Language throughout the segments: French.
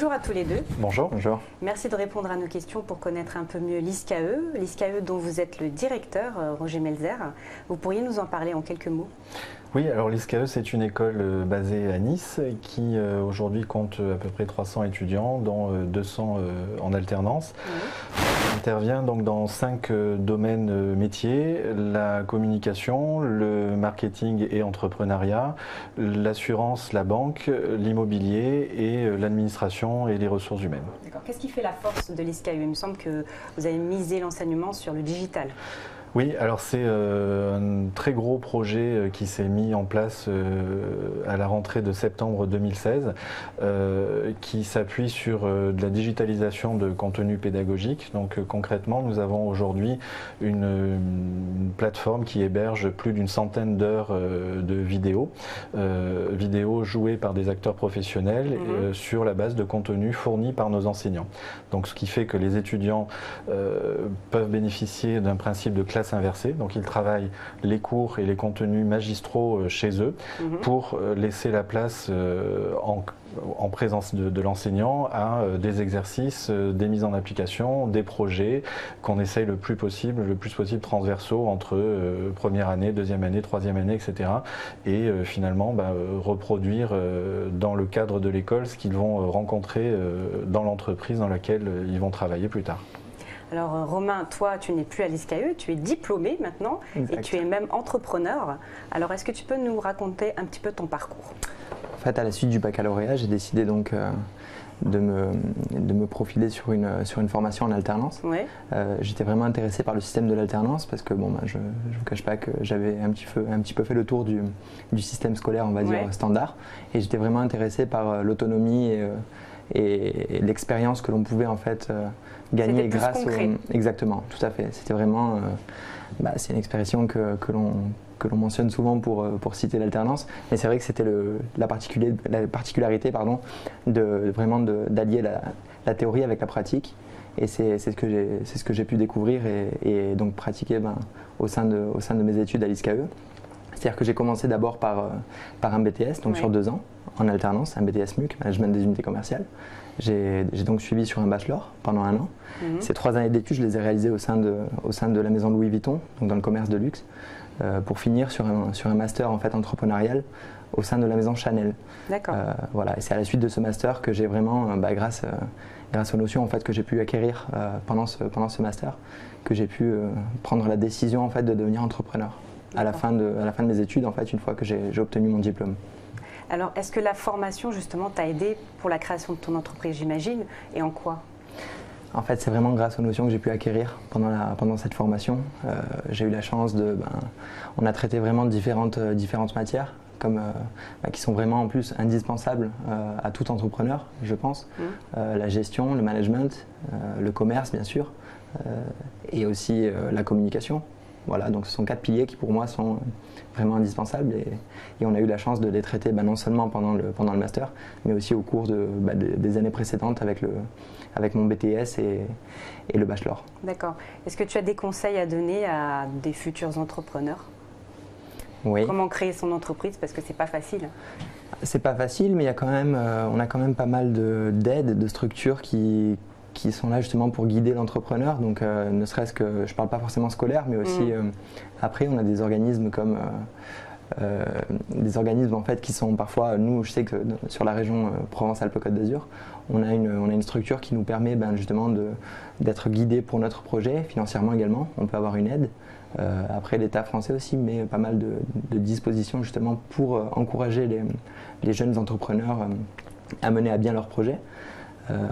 Bonjour à tous les deux. Bonjour. Bonjour. Merci de répondre à nos questions pour connaître un peu mieux l'ISCAE dont vous êtes le directeur, Roger Melzer. Vous pourriez nous en parler en quelques mots? Oui, alors l'ISCAE, c'est une école basée à Nice qui aujourd'hui compte à peu près 300 étudiants, dont 200 en alternance. On intervient donc dans 5 domaines métiers: la communication, le marketing et entrepreneuriat, l'assurance, la banque, l'immobilier et l'administration et les ressources humaines. D'accord. Qu'est-ce qui fait la force de l'ISCAE? Il me semble que vous avez misé l'enseignement sur le digital. Oui, alors c'est un très gros projet qui s'est mis en place à la rentrée de septembre 2016, qui s'appuie sur de la digitalisation de contenu pédagogique. Donc concrètement, nous avons aujourd'hui une plateforme qui héberge plus d'une centaine d'heures de vidéos, jouées par des acteurs professionnels sur la base de contenus fournis par nos enseignants. Donc ce qui fait que les étudiants peuvent bénéficier d'un principe de classe inversée, donc ils travaillent les cours et les contenus magistraux chez eux pour laisser la place en présence de l'enseignant à des exercices, des mises en application, des projets qu'on essaye le plus possible transversaux entre première année, deuxième année, troisième année, etc. Et finalement reproduire dans le cadre de l'école ce qu'ils vont rencontrer dans l'entreprise dans laquelle ils vont travailler plus tard. Alors Romain, toi tu n'es plus à l'ISCAE, tu es diplômé maintenant. Exact. Et tu es même entrepreneur. Alors est-ce que tu peux nous raconter un petit peu ton parcours? En fait, à la suite du baccalauréat, j'ai décidé donc de me profiler sur une formation en alternance. Ouais. J'étais vraiment intéressé par le système de l'alternance parce que je ne vous cache pas que j'avais un petit peu fait le tour du système scolaire, on va dire, standard. Et j'étais vraiment intéressé par l'autonomie et l'expérience que l'on pouvait en fait gagner grâce Exactement, tout à fait. C'était vraiment, c'est une expression que l'on mentionne souvent pour citer l'alternance, mais c'est vrai que c'était la particularité d'allier la théorie avec la pratique, et c'est ce que j'ai pu découvrir et donc pratiquer au sein de mes études à l'ISCAE. C'est-à-dire que j'ai commencé d'abord par un BTS, donc sur 2 ans, en alternance, un BTS MUC, Management des unités commerciales. J'ai donc suivi sur un bachelor pendant 1 an. Ces 3 années d'études, je les ai réalisées au sein de la maison Louis Vuitton, donc dans le commerce de luxe, pour finir sur un master en fait entrepreneurial au sein de la maison Chanel. D'accord. Voilà, et c'est à la suite de ce master que j'ai vraiment, grâce aux notions en fait que j'ai pu acquérir pendant ce master, que j'ai pu prendre la décision en fait de devenir entrepreneur. À la fin de mes études, en fait, une fois que j'ai obtenu mon diplôme. Alors, est-ce que la formation, justement, t'a aidé pour la création de ton entreprise, j'imagine, et en quoi? En fait, c'est vraiment grâce aux notions que j'ai pu acquérir pendant cette formation. J'ai eu la chance on a traité vraiment différentes matières, qui sont vraiment en plus indispensables à tout entrepreneur, je pense. La gestion, le management, le commerce, bien sûr, et aussi la communication. Voilà, donc ce sont 4 piliers qui pour moi sont vraiment indispensables et on a eu la chance de les traiter non seulement pendant le master, mais aussi au cours des années précédentes avec mon BTS et le bachelor. D'accord. Est-ce que tu as des conseils à donner à des futurs entrepreneurs? Oui. Comment créer son entreprise, parce que c'est pas facile. C'est pas facile, mais on a quand même pas mal d'aides, de structures qui sont là justement pour guider l'entrepreneur, donc ne serait-ce que, je ne parle pas forcément scolaire, mais aussi après on a des organismes comme en fait qui sont parfois, nous je sais que sur la région Provence-Alpes-Côte d'Azur, on a une structure qui nous permet justement d'être guidé pour notre projet, financièrement également, on peut avoir une aide. Après l'État français aussi, mais pas mal de dispositions justement pour encourager les jeunes entrepreneurs à mener à bien leur projet.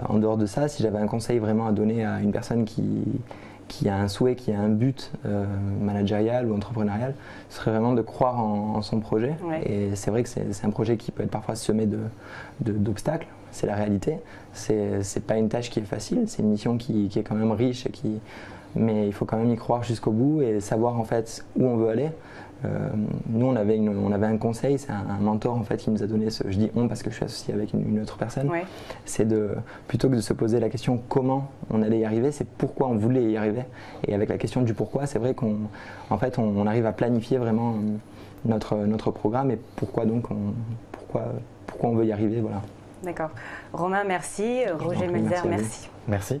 En dehors de ça, si j'avais un conseil vraiment à donner à une personne qui a un souhait, qui a un but managérial ou entrepreneurial, ce serait vraiment de croire en son projet. Ouais. Et c'est vrai que c'est un projet qui peut être parfois semé d'obstacles, c'est la réalité. C'est pas une tâche qui est facile, c'est une mission qui est quand même riche, mais il faut quand même y croire jusqu'au bout et savoir en fait où on veut aller. Nous on avait un conseil, c'est un mentor en fait qui nous a donné je dis on parce que je suis associé avec une autre personne, c'est plutôt que de se poser la question comment on allait y arriver, c'est pourquoi on voulait y arriver. Et avec la question du pourquoi, c'est vrai qu'on arrive à planifier vraiment notre programme et pourquoi on veut y arriver, voilà. D'accord. Romain, merci. Roger Melzer, merci. Merci. Merci.